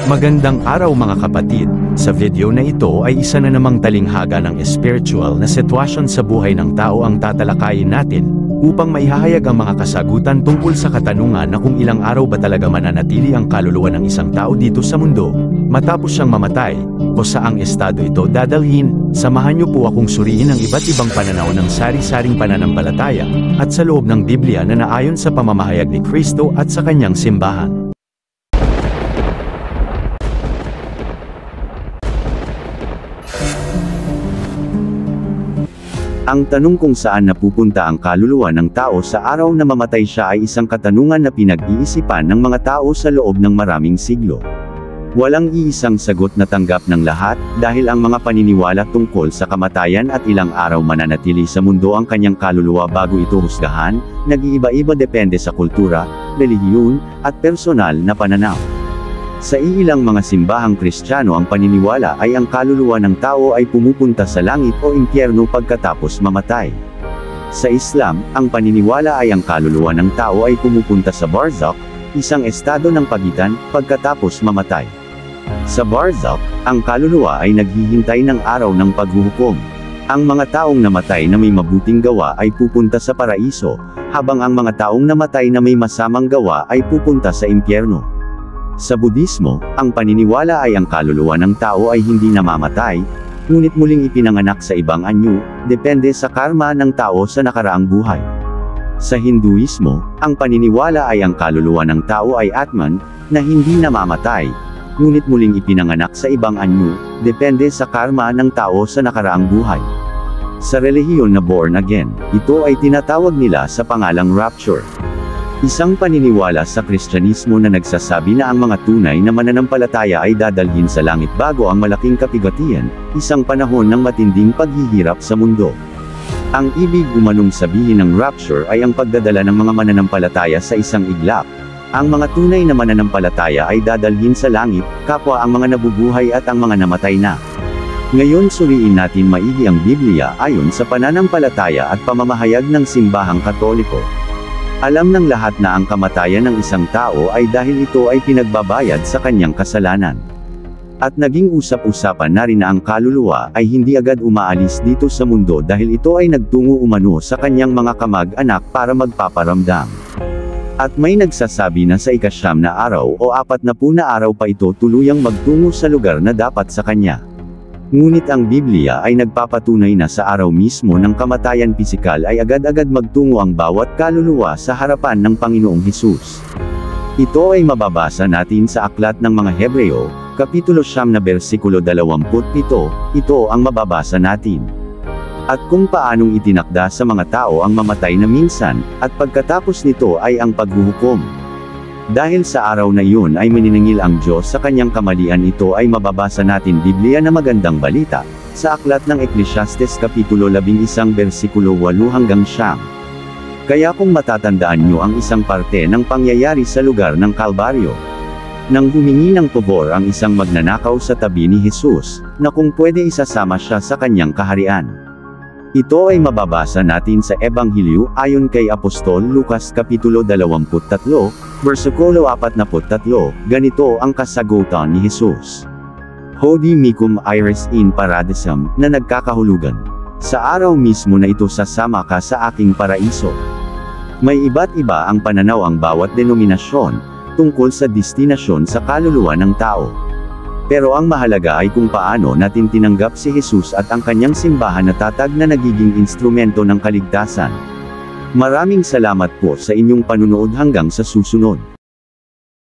Magandang araw mga kapatid. Sa video na ito ay isa na namang talinghaga ng spiritual na sitwasyon sa buhay ng tao ang tatalakayin natin, upang maihahayag ang mga kasagutan tungkol sa katanungan na kung ilang araw ba talaga mananatili ang kaluluwa ng isang tao dito sa mundo, matapos siyang mamatay, o saang estado ito dadalhin. Samahan niyo po akong suriin ang iba't ibang pananaw ng sari-saring pananampalataya, at sa loob ng Biblia na naayon sa pamamahayag ni Kristo at sa kanyang simbahan. Ang tanong kung saan napupunta ang kaluluwa ng tao sa araw na mamatay siya ay isang katanungan na pinag-iisipan ng mga tao sa loob ng maraming siglo. Walang iisang sagot na tanggap ng lahat, dahil ang mga paniniwala tungkol sa kamatayan at ilang araw mananatili sa mundo ang kanyang kaluluwa bago ito husgahan, nag-iiba-iba depende sa kultura, relihiyon, at personal na pananaw. Sa iilang mga simbahang Kristiyano ang paniniwala ay ang kaluluwa ng tao ay pumupunta sa langit o impyerno pagkatapos mamatay. Sa Islam, ang paniniwala ay ang kaluluwa ng tao ay pumupunta sa barzakh, isang estado ng pagitan, pagkatapos mamatay. Sa barzakh, ang kaluluwa ay naghihintay ng araw ng paghuhukom. Ang mga taong namatay na may mabuting gawa ay pupunta sa paraiso, habang ang mga taong namatay na may masamang gawa ay pupunta sa impyerno. Sa Budismo, ang paniniwala ay ang kaluluwa ng tao ay hindi namamatay, ngunit muling ipinanganak sa ibang anyo, depende sa karma ng tao sa nakaraang buhay. Sa Hinduismo, ang paniniwala ay ang kaluluwa ng tao ay Atman, na hindi namamatay, ngunit muling ipinanganak sa ibang anyo, depende sa karma ng tao sa nakaraang buhay. Sa relihiyon na born again, ito ay tinatawag nila sa pangalang rapture. Isang paniniwala sa Kristyanismo na nagsasabi na ang mga tunay na mananampalataya ay dadalhin sa langit bago ang malaking kapigatian, isang panahon ng matinding paghihirap sa mundo. Ang ibig umanong sabihin ng rapture ay ang pagdadala ng mga mananampalataya sa isang iglap. Ang mga tunay na mananampalataya ay dadalhin sa langit, kapwa ang mga nabubuhay at ang mga namatay na. Ngayon suriin natin maigi ang Biblia ayon sa pananampalataya at pamamahayag ng simbahang Katoliko. Alam ng lahat na ang kamatayan ng isang tao ay dahil ito ay pinagbabayad sa kanyang kasalanan. At naging usap-usapan na rin na ang kaluluwa ay hindi agad umaalis dito sa mundo dahil ito ay nagtungo umano sa kanyang mga kamag-anak para magpaparamdam. At may nagsasabi na sa ika-9 na araw o 40 na araw pa ito tuluyang magtungo sa lugar na dapat sa kanya. Ngunit ang Biblia ay nagpapatunay na sa araw mismo ng kamatayan pisikal ay agad-agad magtungo ang bawat kaluluwa sa harapan ng Panginoong Hesus. Ito ay mababasa natin sa Aklat ng mga Hebreo, Kapitulo 9 na versikulo 27, ito ang mababasa natin. At kung paanong itinakda sa mga tao ang mamatay na minsan, at pagkatapos nito ay ang paghuhukom. Dahil sa araw na iyon ay maniningil ang Diyos sa kanyang kamalian, ito ay mababasa natin Biblia na magandang balita, sa Aklat ng Ecclesiastes Kapitulo 11 versikulo 8 hanggang 9. Kaya kung matatandaan nyo ang isang parte ng pangyayari sa lugar ng Kalbaryo, nang humingi ng pabor ang isang magnanakaw sa tabi ni Jesus, na kung pwede isasama siya sa kanyang kaharian. Ito ay mababasa natin sa Ebanghelyo ayon kay Apostol Lucas Kapitulo 23, versikulo 43, ganito ang kasagutan ni Jesus. Hodie micum iris in paradisum, na nagkakahulugan. Sa araw mismo na ito sasama ka sa aking paraiso. May iba't iba ang pananaw ang bawat denominasyon, tungkol sa destinasyon sa kaluluwa ng tao. Pero ang mahalaga ay kung paano natin tinanggap si Jesus at ang kanyang simbahan na tatag na nagiging instrumento ng kaligtasan. Maraming salamat po sa inyong panunood hanggang sa susunod.